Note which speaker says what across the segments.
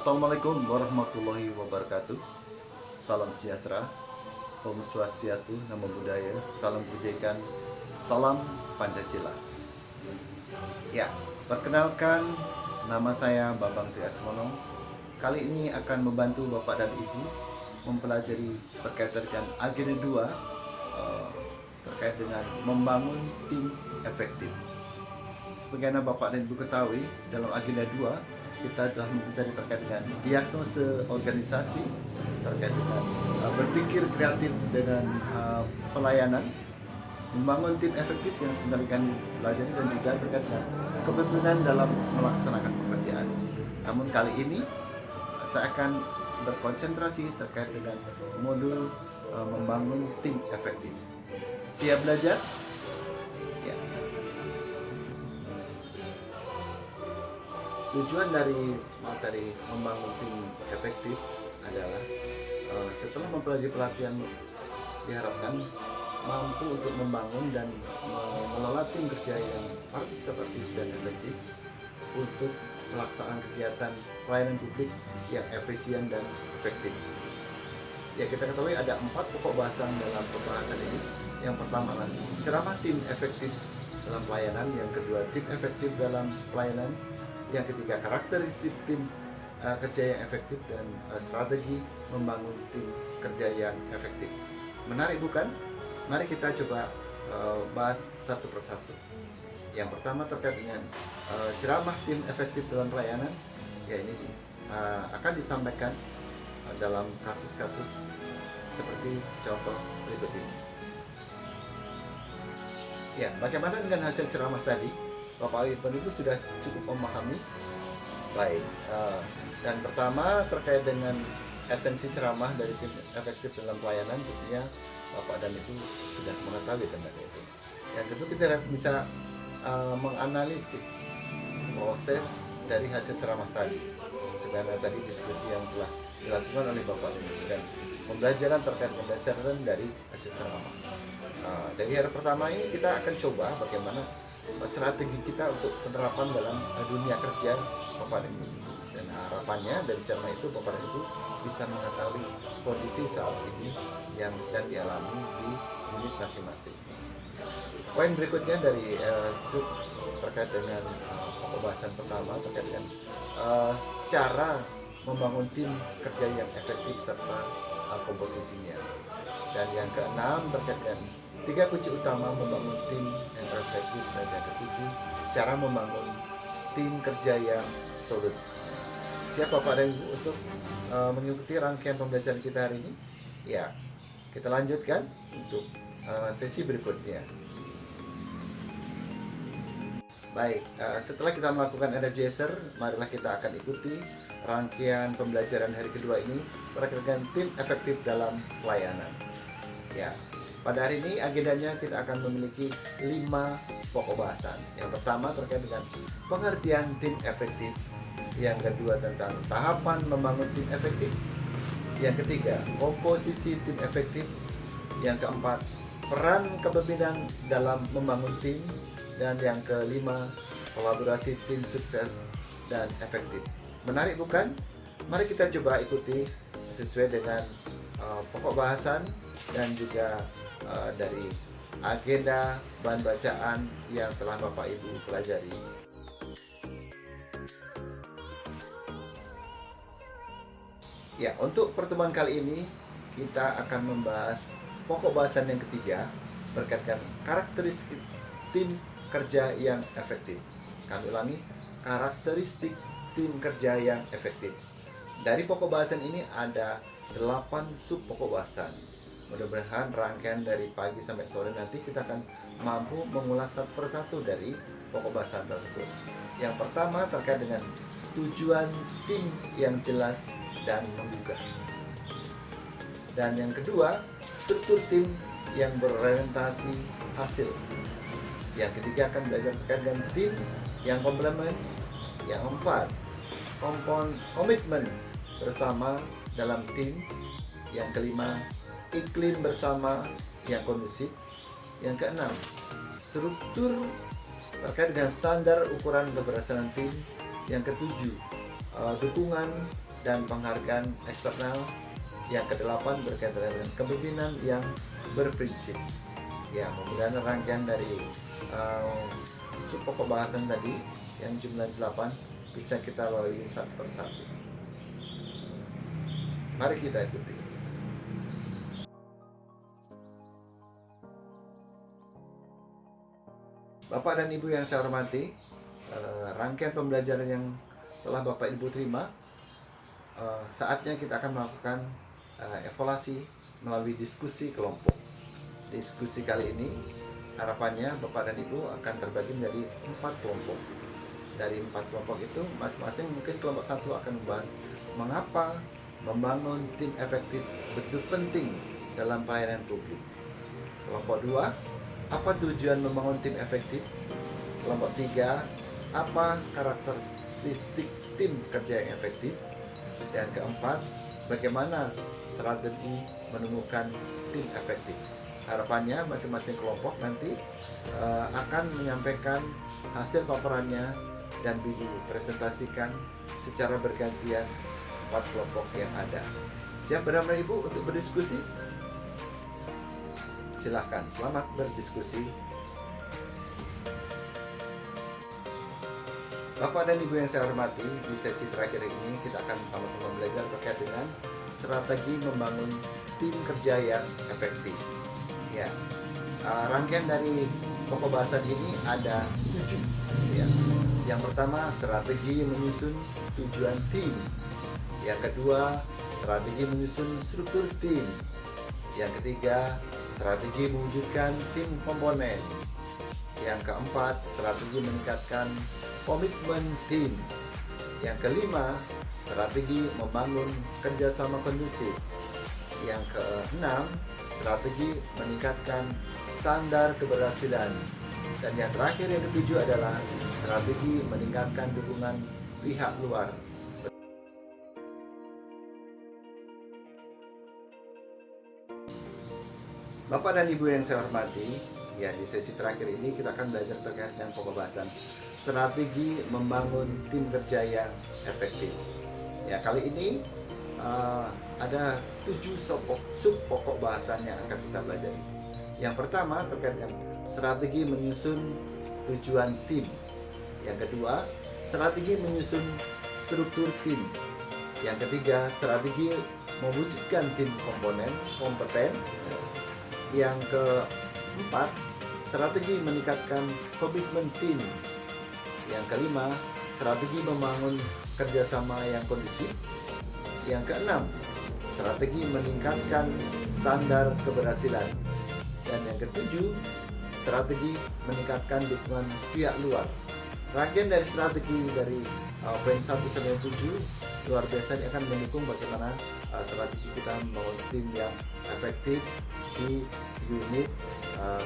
Speaker 1: Assalamualaikum warahmatullahi wabarakatuh. Salam sejahtera, Om Swastiastu, Namo Buddhaya, salam kebajikan, salam Pancasila. Ya, perkenalkan, nama saya Bambang Triasmono. Kali ini akan membantu Bapak dan Ibu mempelajari terkait dengan agenda 2 terkait dengan membangun tim efektif. Sebagaimana Bapak dan Ibu ketahui, dalam agenda 2 kita telah mempelajari terkait dengan diagnosa organisasi, terkait dengan berpikir kreatif dengan pelayanan, membangun tim efektif yang sebenarnya kan pelajari, dan juga terkait dengan kepemimpinan dalam melaksanakan pekerjaan. Namun kali ini saya akan berkonsentrasi terkait dengan modul membangun tim efektif. Siap belajar? Ya. Tujuan dari materi membangun tim efektif adalah setelah mempelajari pelatihan diharapkan mampu untuk membangun dan mengelola tim kerja yang partisipatif dan efektif untuk pelaksanaan kegiatan pelayanan publik yang efisien dan efektif. Ya, kita ketahui ada 4 pokok bahasan dalam pembahasan ini. Yang pertama adalah ceramah tim efektif dalam pelayanan, yang kedua tim efektif dalam pelayanan, yang ketiga karakteristik tim kerja yang efektif, dan strategi membangun tim kerja yang efektif. Menarik bukan? Mari kita coba bahas satu persatu. Yang pertama terkait dengan ceramah tim efektif dalam pelayanan. Ya, ini akan disampaikan dalam kasus-kasus seperti contoh berikut ini. Ya, bagaimana dengan hasil ceramah tadi? Bapak Ibu sudah cukup memahami? Baik. Dan pertama terkait dengan esensi ceramah dari tim efektif dalam pelayanan, tentunya Bapak dan Ibu sudah mengetahui tentang itu. Yang kedua, kita bisa menganalisis proses dari hasil ceramah tadi. Sebenarnya tadi diskusi yang telah dilakukan oleh Bapak dan Ibu, dan pembelajaran terkait berdasarkan dari hasil ceramah. Dari hari pertama ini kita akan coba bagaimana strategi kita untuk penerapan dalam dunia kerja Bapak dan Ibu. Dan harapannya dari ceramah itu Bapak dan Ibu bisa mengetahui kondisi saat ini yang sedang dialami di unit masing-masing. Poin berikutnya dari sub terkait dengan pembahasan pertama terkait dengan cara membangun tim kerja yang efektif serta komposisinya. Dan yang keenam terkait dengan 3 kunci utama membangun tim yang efektif, dan yang ketujuh cara membangun tim kerja yang solid. Siap Bapak dan Ibu untuk mengikuti rangkaian pembelajaran kita hari ini? Ya, kita lanjutkan untuk sesi berikutnya. Baik, setelah kita melakukan energizer, marilah kita akan ikuti rangkaian pembelajaran hari kedua ini terkait dengan tim efektif dalam pelayanan. Ya, pada hari ini agendanya kita akan memiliki 5 pokok bahasan. Yang pertama terkait dengan pengertian tim efektif, yang kedua tentang tahapan membangun tim efektif, yang ketiga komposisi tim efektif, yang keempat peran kepemimpinan dalam membangun tim, dan yang kelima kolaborasi tim sukses dan efektif. Menarik bukan? Mari kita coba ikuti sesuai dengan pokok bahasan dan juga dari agenda bahan bacaan yang telah Bapak Ibu pelajari. Ya, untuk pertemuan kali ini kita akan membahas pokok bahasan yang ketiga berkaitan karakteristik tim kerja yang efektif. Kami ulangi, karakteristik tim kerja yang efektif. Dari pokok bahasan ini ada 8 sub pokok bahasan. Mudah-mudahan rangkaian dari pagi sampai sore nanti kita akan mampu mengulas satu persatu dari pokok bahasan tersebut. Yang pertama terkait dengan tujuan tim yang jelas dan menggugah. Dan yang kedua, struktur tim yang berorientasi hasil. Yang ketiga akan belajar terkait dengan tim yang komplement. Yang keempat, komitmen bersama dalam tim. Yang kelima, iklim bersama yang kondusif. Yang keenam, struktur terkait dengan standar ukuran keberhasilan tim. Yang ketujuh, dukungan dan penghargaan eksternal. Yang kedelapan berkaitan dengan kepemimpinan yang berprinsip. Ya, kemudian rangkaian dari pokok bahasan tadi yang jumlah 8 bisa kita lalui satu persatu. Mari kita ikuti. Bapak dan Ibu yang saya hormati, rangkaian pembelajaran yang telah Bapak Ibu terima, saatnya kita akan melakukan evaluasi melalui diskusi kelompok. Diskusi kali ini harapannya Bapak dan Ibu akan terbagi menjadi 4 kelompok. Dari 4 kelompok itu masing-masing mungkin kelompok 1 akan membahas mengapa membangun tim efektif begitu penting dalam pelayanan publik. Kelompok 2, apa tujuan membangun tim efektif? Kelompok 3, apa karakteristik tim kerja yang efektif? Dan keempat, bagaimana strategi menemukan tim efektif? Harapannya masing-masing kelompok nanti akan menyampaikan hasil paparannya dan dipresentasikan secara bergantian 4 kelompok yang ada. Siap Bapak Ibu untuk berdiskusi? Silahkan, selamat berdiskusi. Bapak dan Ibu yang saya hormati, di sesi terakhir ini kita akan sama-sama belajar terkait dengan strategi membangun tim kerja yang efektif. Ya, rangkaian dari pokok bahasan ini ada 7. Ya. Yang pertama, strategi menyusun tujuan tim. Yang kedua, strategi menyusun struktur tim. Yang ketiga, strategi mewujudkan tim komponen. Yang keempat, strategi meningkatkan komitmen tim. Yang kelima, strategi membangun kerjasama kondusif. Yang keenam, strategi meningkatkan standar keberhasilan. Dan yang terakhir, yang ketujuh adalah strategi meningkatkan dukungan pihak luar. Bapak dan Ibu yang saya hormati, ya di sesi terakhir ini kita akan belajar terkait dengan pokok bahasan strategi membangun tim kerja yang efektif. Ya, kali ini ada 7 sub pokok bahasan yang akan kita pelajari. Yang pertama terkait dengan strategi menyusun tujuan tim. Yang kedua, strategi menyusun struktur tim. Yang ketiga, strategi mewujudkan tim komponen kompeten. Yang keempat, strategi meningkatkan komitmen tim. Yang kelima, strategi membangun kerjasama yang kondusif. Yang keenam, strategi meningkatkan standar keberhasilan. Dan yang ketujuh, strategi meningkatkan dukungan pihak luar. Rangkaian dari strategi dari poin 1 sampai 7 luar biasa, ini akan mendukung bagaimana strategi kita membangun tim yang efektif di unit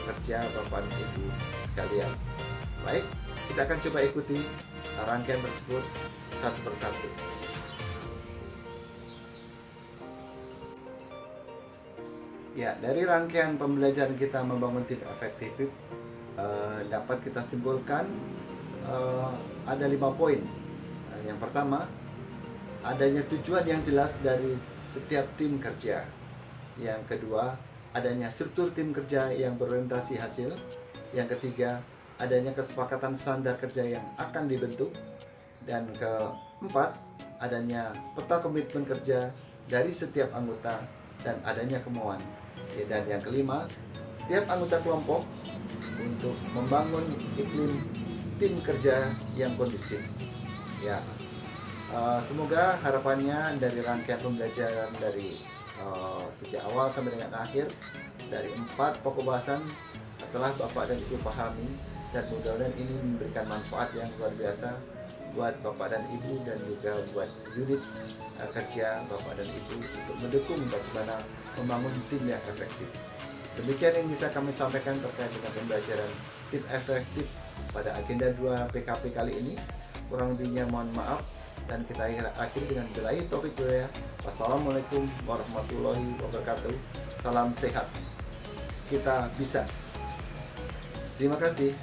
Speaker 1: kerja Bapak dan Ibu sekalian. Baik, kita akan coba ikuti rangkaian tersebut satu persatu. Ya, dari rangkaian pembelajaran kita membangun tim efektif dapat kita simpulkan ada 5 poin. Yang pertama, adanya tujuan yang jelas dari setiap tim kerja. Yang kedua, adanya struktur tim kerja yang berorientasi hasil. Yang ketiga, adanya kesepakatan standar kerja yang akan dibentuk. Dan keempat, adanya peta komitmen kerja dari setiap anggota dan adanya kemauan. Dan yang kelima, setiap anggota kelompok untuk membangun iklim tim kerja yang kondusif. Ya, semoga harapannya dari rangkaian pembelajaran dari sejak awal sampai dengan akhir dari 4 pokok bahasan telah Bapak dan Ibu pahami, dan mudah-mudahan ini memberikan manfaat yang luar biasa buat Bapak dan Ibu dan juga buat unit kerja Bapak dan Ibu untuk mendukung bagaimana membangun tim yang efektif. Demikian yang bisa kami sampaikan terkait dengan pembelajaran tim efektif pada agenda 2 PKP kali ini. Kurang lebihnya mohon maaf, dan kita akhiri dengan billahi taufik hidayah. Wassalamualaikum warahmatullahi wabarakatuh. Salam sehat. Kita bisa. Terima kasih.